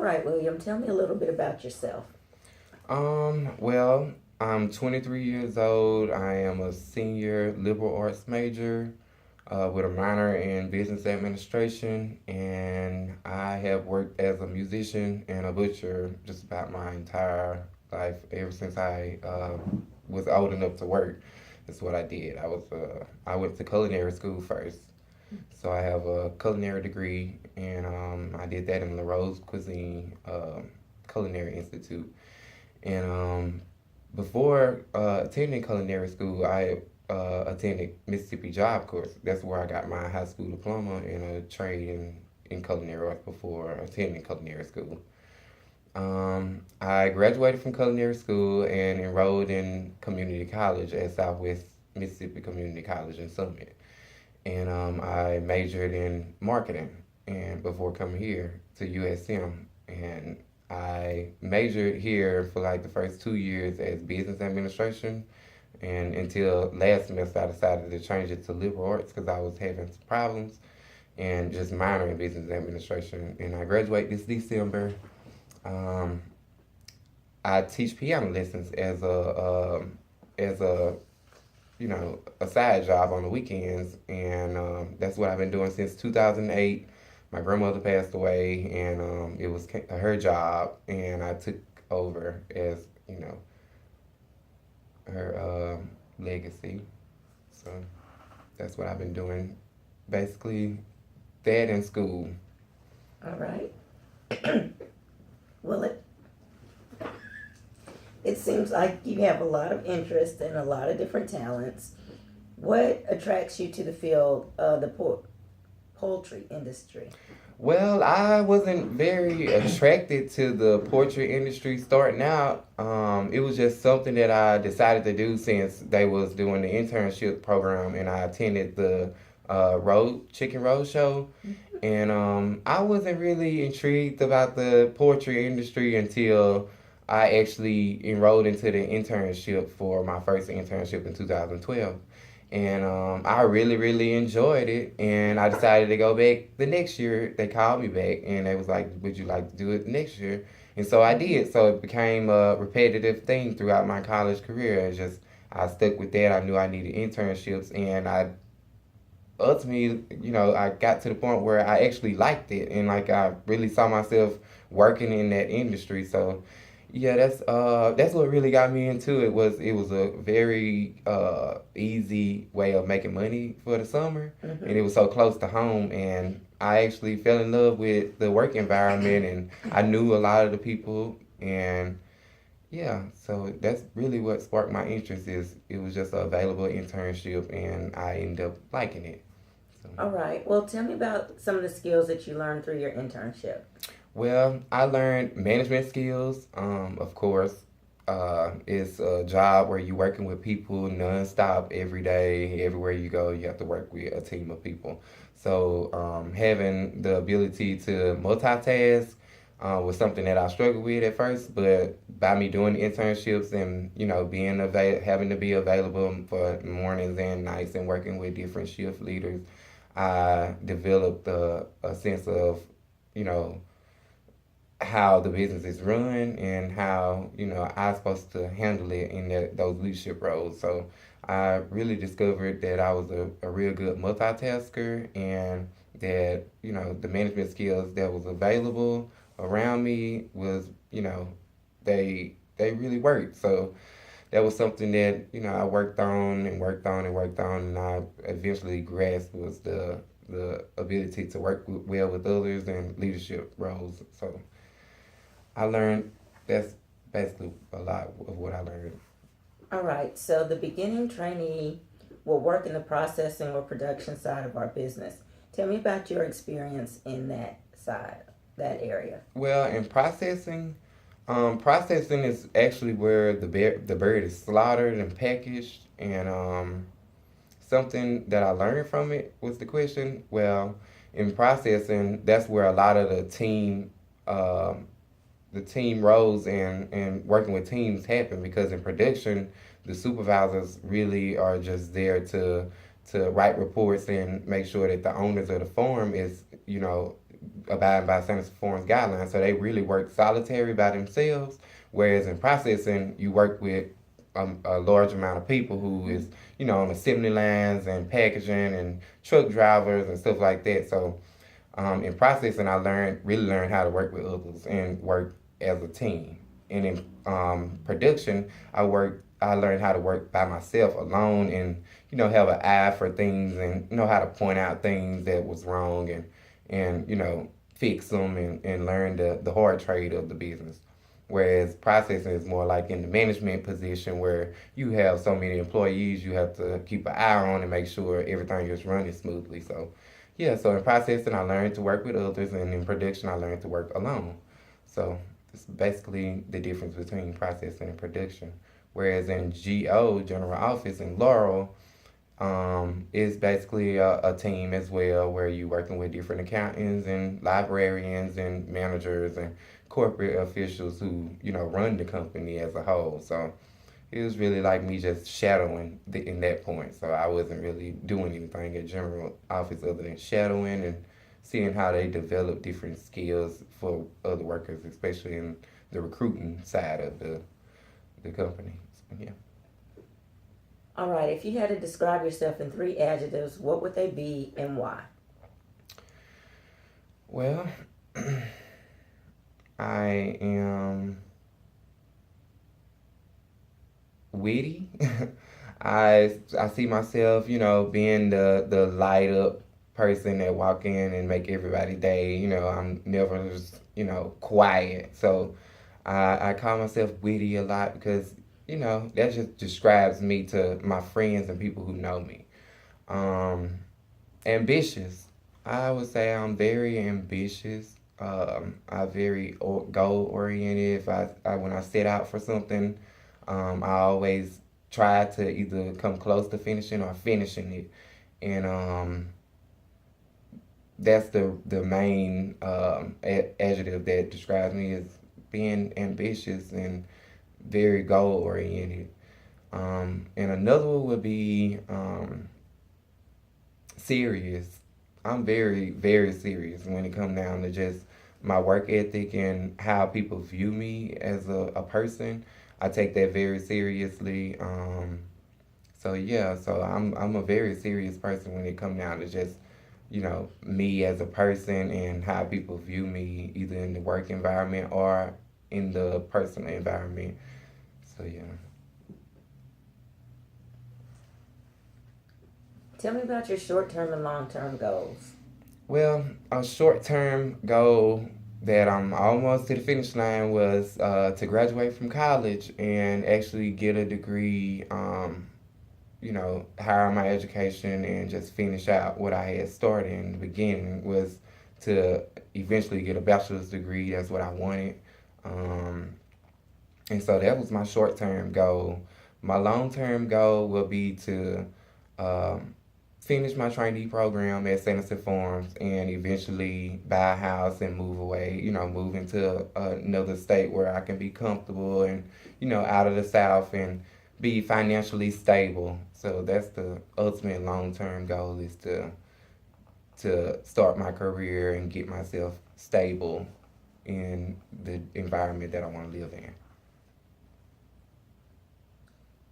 All right, William, tell me a little bit about yourself. Well, I'm 23 years old. I am a senior liberal arts major with a minor in business administration, and I have worked as a musician and a butcher just about my entire life ever since I was old enough to work. That's what I did. I went to culinary school first, so I have a culinary degree, and I did that in the Rose Cuisine Culinary Institute. And before attending culinary school, I attended Mississippi Job Corps. That's where I got my high school diploma in a trade in culinary arts before attending culinary school. I graduated from culinary school and enrolled in community college at Southwest Mississippi Community College in Summit. And I majored in marketing and before coming here to USM. And I majored here for like the first 2 years as business administration, and until last semester I decided to change it to liberal arts because I was having some problems and just minor in business administration. And I graduate this December. Um, I teach piano lessons as a a side job on the weekends, and that's what I've been doing since 2008. My grandmother passed away, and it was her job, and I took over as her legacy. So that's what I've been doing, basically that in school. All right. Well, it seems like you have a lot of interest and a lot of different talents. What attracts you to the field of the poultry industry? Well, I wasn't very attracted to the poetry industry starting out. It was just something that I decided to do since they was doing the internship program, and I attended the road chicken road show, and I wasn't really intrigued about the poetry industry until I actually enrolled into the internship for my first internship in 2012. And I really, really enjoyed it. And I decided to go back the next year. They called me back and they was like, would you like to do it next year? And so I did. So it became a repetitive thing throughout my college career. It's just, I stuck with that. I knew I needed internships, and I ultimately, I got to the point where I actually liked it, and like I really saw myself working in that industry. So yeah, that's what really got me into it. It was a very easy way of making money for the summer, and it Mm-hmm. was so close to home. And I actually fell in love with the work environment, and I knew a lot of the people, and yeah, so that's really what sparked my interest. Is it was just an available internship, and I ended up liking it. So. All right. Well, tell me about some of the skills that you learned through your internship. Well, I learned management skills. Of course, it's a job where you're working with people nonstop every day. Everywhere you go, you have to work with a team of people. So, having the ability to multitask was something that I struggled with at first, but by me doing internships and having to be available for mornings and nights and working with different shift leaders, I developed a sense of you know how the business is run and how I'm supposed to handle it in those leadership roles. So I really discovered that I was a real good multitasker, and that the management skills that was available around me was they really worked. So that was something that I worked on and worked on and worked on, and I eventually grasped was the ability to work well with others and leadership roles. So I learned that's basically a lot of what I learned. All right. So the beginning trainee will work in the processing or production side of our business. Tell me about your experience in that side, that area. Well, in processing is actually where the bird is slaughtered and packaged, and something that I learned from it was the question. Well, in processing, that's where a lot of um, the team roles and working with teams happen, because in production the supervisors really are just there to write reports and make sure that the owners of the farm is abide by Sanitation Forum's guidelines. So they really work solitary by themselves. Whereas in processing, you work with a large amount of people who is, on assembly lines and packaging and truck drivers and stuff like that. So in processing, I really learned how to work with others and work as a team. And in production, I learned how to work by myself alone and, have an eye for things and know how to point out things that was wrong and fix them and learn the hard trade of the business. Whereas processing is more like in the management position where you have so many employees you have to keep an eye on and make sure everything is running smoothly. So, yeah, so in processing, I learned to work with others, and in production, I learned to work alone. So, it's basically the difference between processing and production. Whereas in GO, General Office, in Laurel, is basically a team as well where you're working with different accountants and librarians and managers and corporate officials who, run the company as a whole. So it was really like me just shadowing in that point. So I wasn't really doing anything at General Office other than shadowing and seeing how they develop different skills for other workers, especially in the recruiting side of the company. So, yeah. All right, if you had to describe yourself in 3 adjectives, what would they be and why? Well, I am witty. I see myself, being the light up person that walk in and make everybody day. I'm never just, quiet. So I call myself witty a lot because, that just describes me to my friends and people who know me. Ambitious. I would say I'm very ambitious. I'm very goal oriented. If I when I set out for something, I always try to either come close to finishing or finishing it, and that's the main adjective that describes me as being ambitious and very goal oriented. And another one would be serious. I'm very, very serious when it comes down to just my work ethic and how people view me as a person. I take that very seriously. So yeah, so I'm a very serious person when it comes down to just, me as a person and how people view me either in the work environment or in the personal environment. So yeah. Tell me about your short-term and long-term goals. Well, a short-term goal that I'm almost to the finish line was to graduate from college and actually get a degree, higher my education and just finish out what I had started in the beginning was to eventually get a bachelor's degree. That's what I wanted. And so that was my short-term goal. My long-term goal will be to um, finish my trainee program at Sanderson Farms and eventually buy a house and move away, move into another state where I can be comfortable and, out of the South and be financially stable. So that's the ultimate long-term goal is to start my career and get myself stable in the environment that I want to live in.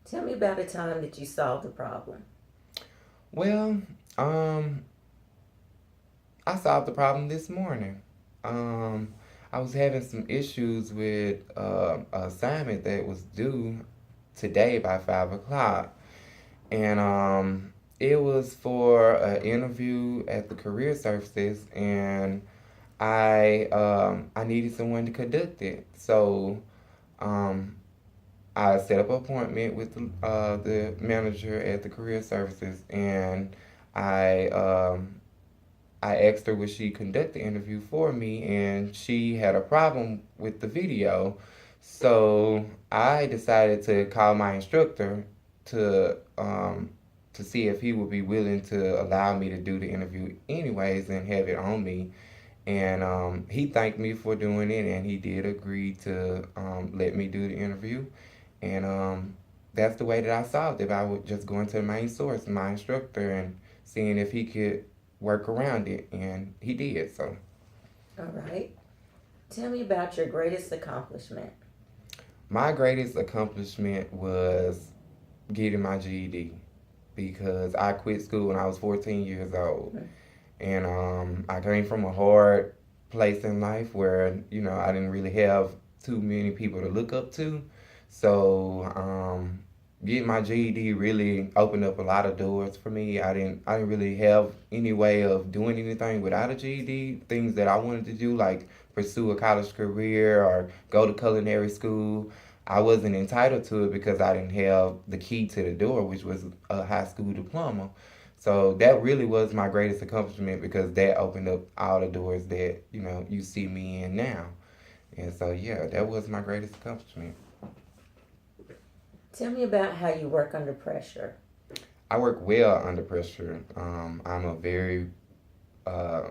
Tell me about a time that you solved a problem. Well, I solved the problem this morning. I was having some issues with an assignment that was due today by 5 o'clock, and it was for an interview at the career services, and I needed someone to conduct it. So um, I set up an appointment with the manager at the career services, and I I asked her would she conduct the interview for me, and she had a problem with the video. So I decided to call my instructor to um, to see if he would be willing to allow me to do the interview anyways and have it on me. And he thanked me for doing it, and he did agree to let me do the interview. And that's the way that I solved it. I would just go into the main source, my instructor, and seeing if he could work around it, and he did. So All right. Tell me about your greatest accomplishment. My greatest accomplishment was getting my GED because I quit school when I was 14 years old. And I came from a hard place in life where, I didn't really have too many people to look up to. So getting my GED really opened up a lot of doors for me. I didn't really have any way of doing anything without a GED. Things that I wanted to do, like pursue a college career or go to culinary school, I wasn't entitled to it because I didn't have the key to the door, which was a high school diploma. So that really was my greatest accomplishment because that opened up all the doors that, you see me in now. And so, yeah, that was my greatest accomplishment. Tell me about how you work under pressure. I work well under pressure. I'm a very uh,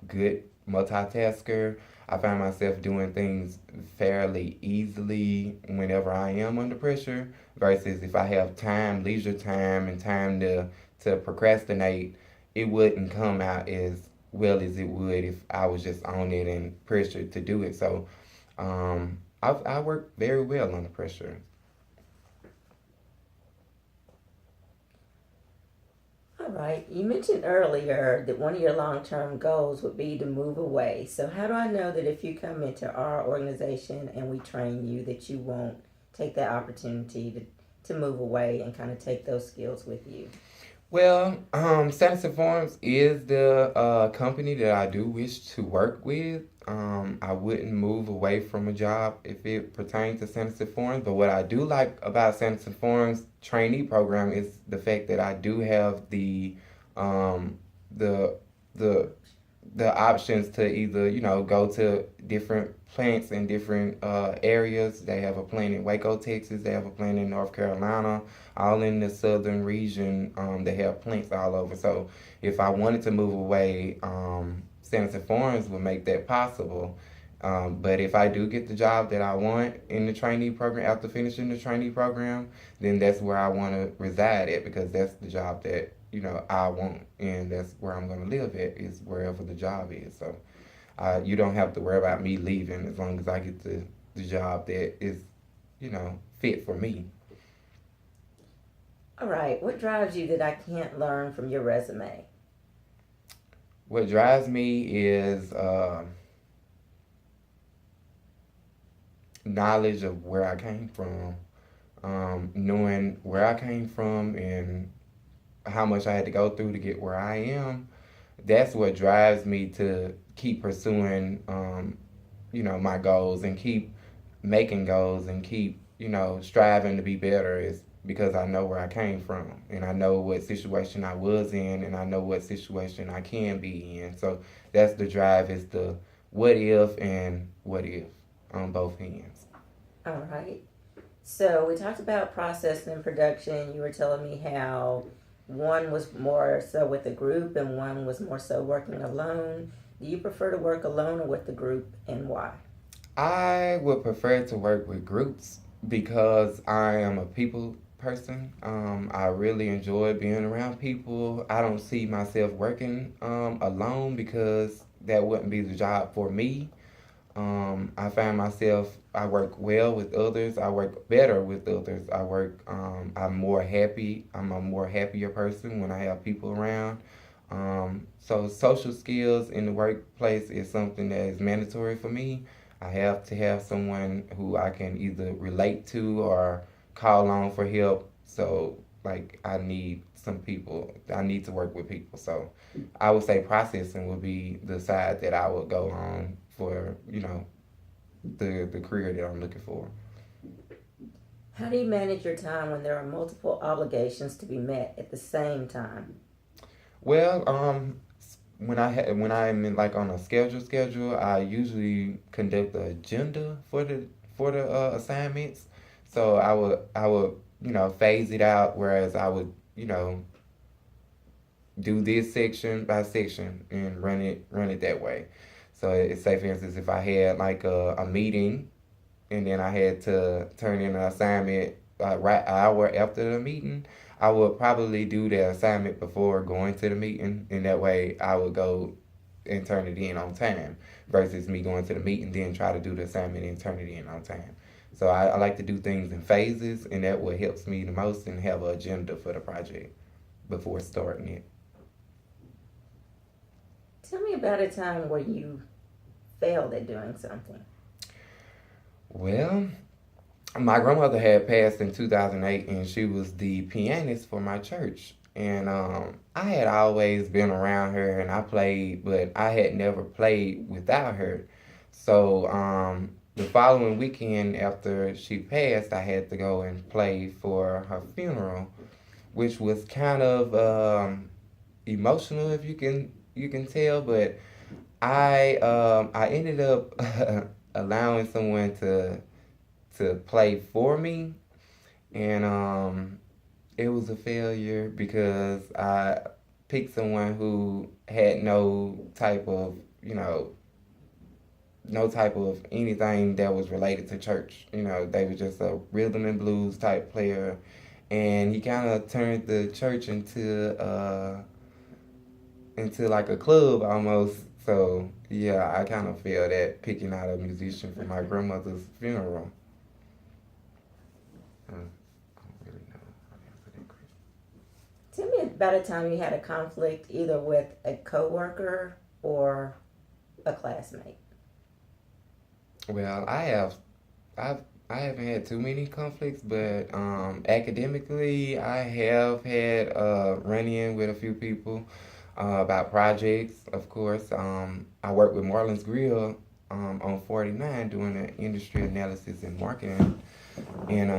good multitasker. I find myself doing things fairly easily whenever I am under pressure versus if I have time, leisure time, and time to procrastinate, it wouldn't come out as well as it would if I was just on it and pressured to do it. So I work very well under pressure. All right. You mentioned earlier that one of your long term goals would be to move away. So, how do I know that if you come into our organization and we train you, that you won't take that opportunity to move away and kind of take those skills with you? Well, Sanderson Farms is the company that I do wish to work with. I wouldn't move away from a job if it pertains to Sanderson Farms, but what I do like about Sanderson Farms trainee program is the fact that I do have um, the the the options to either go to different plants in different areas. They have a plant in Waco, Texas. They have a plant in North Carolina, all in the southern region. They have plants all over. So if I wanted to move away, Sanderson Farms would make that possible. But if I do get the job that I want in the trainee program after finishing the trainee program, then that's where I want to reside at because that's the job that I want, and that's where I'm going to live at is wherever the job is. So you don't have to worry about me leaving as long as I get the job that is fit for me. All right. What drives you that I can't learn from your resume? What drives me is knowledge of where I came from, knowing where I came from and how much I had to go through to get where I am. That's what drives me to keep pursuing, my goals and keep making goals and keep, striving to be better is because I know where I came from and I know what situation I was in and I know what situation I can be in. So that's the drive is the what if and what if on both ends. All right. So we talked about process and production. You were telling me how one was more so with a group and one was more so working alone. Do you prefer to work alone or with the group and why? I would prefer to work with groups because I am a people person. I really enjoy being around people. I don't see myself working alone because that wouldn't be the job for me. I find myself, I work well with others. I work better with others. I'm more happy. I'm a more happier person when I have people around. So social skills in the workplace is something that is mandatory for me. I have to have someone who I can either relate to or call on for help. So like I need to work with people. So I would say processing would be the side that I would go on for, the career that I'm looking for. How do you manage your time when there are multiple obligations to be met at the same time? Well, when I'm in, like on a schedule, I usually conduct the agenda for the assignments. So I would phase it out, whereas I would do this section by section and run it that way. So say for instance, if I had like a meeting and then I had to turn in an assignment right an hour after the meeting, I would probably do the assignment before going to the meeting, and that way I would go and turn it in on time versus me going to the meeting then try to do the assignment and turn it in on time. So I like to do things in phases, and that what helps me the most, and have an agenda for the project before starting it. Tell me about a time where you failed at doing something. Well, my grandmother had passed in 2008, and she was the pianist for my church. And I had always been around her, and I played, but I had never played without her. So the following weekend after she passed, I had to go and play for her funeral, which was kind of emotional, if you can tell. But I ended up allowing someone to play for me, and it was a failure because I picked someone who had no type of anything that was related to church. They were just a rhythm and blues type player, and he kind of turned the church into like a club almost. So yeah, I kind of feel that picking out a musician for my grandmother's funeral. I don't really know how to answer that question. Tell me about a time you had a conflict either with a coworker or a classmate. Well, I haven't had too many conflicts, but academically, I have had run-in with a few people about projects. Of course, I work with Marlins Grill on 49 doing an industry analysis and marketing, and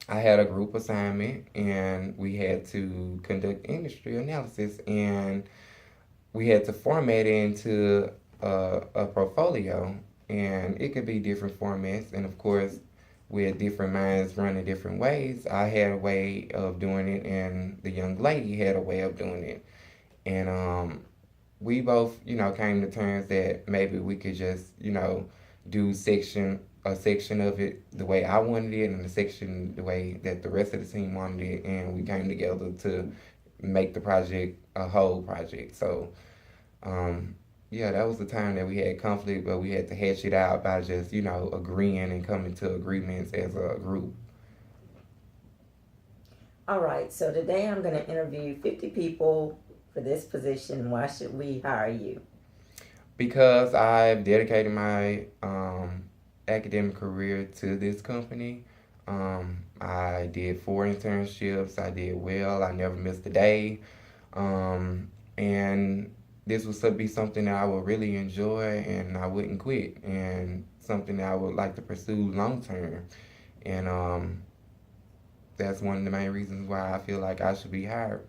I had a group assignment, and we had to conduct industry analysis, and we had to format it into a portfolio, and it could be different formats. And of course, with different minds running different ways, I had a way of doing it, and the young lady had a way of doing it. And we both, came to terms that maybe we could just, do a section of it the way I wanted it, and a section the way that the rest of the team wanted it, and we came together to make the project a whole project. So, yeah, that was the time that we had conflict, but we had to hash it out by just, agreeing and coming to agreements as a group. All right, so today I'm going to interview 50 people for this position. Why should we hire you? Because I've dedicated my academic career to this company. I did 4 internships. I did well. I never missed a day. And this would be something that I would really enjoy, and I wouldn't quit, and something that I would like to pursue long term. And that's one of the main reasons why I feel like I should be hired.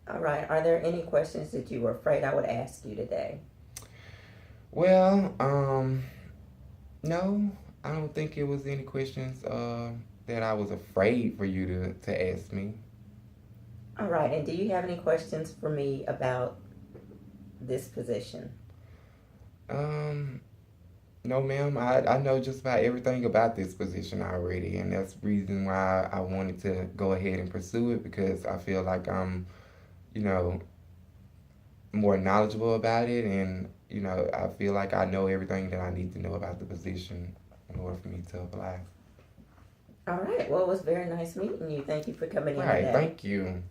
All right, are there any questions that you were afraid I would ask you today? Well, no, I don't think it was any questions that I was afraid for you to ask me. All right, and do you have any questions for me about this position? No, ma'am. I know just about everything about this position already, and that's the reason why I wanted to go ahead and pursue it, because I feel like I'm, you know, more knowledgeable about it, and I feel like I know everything that I need to know about the position in order for me to apply. All right, well, it was very nice meeting you. Thank you for coming All in right, today. thank you.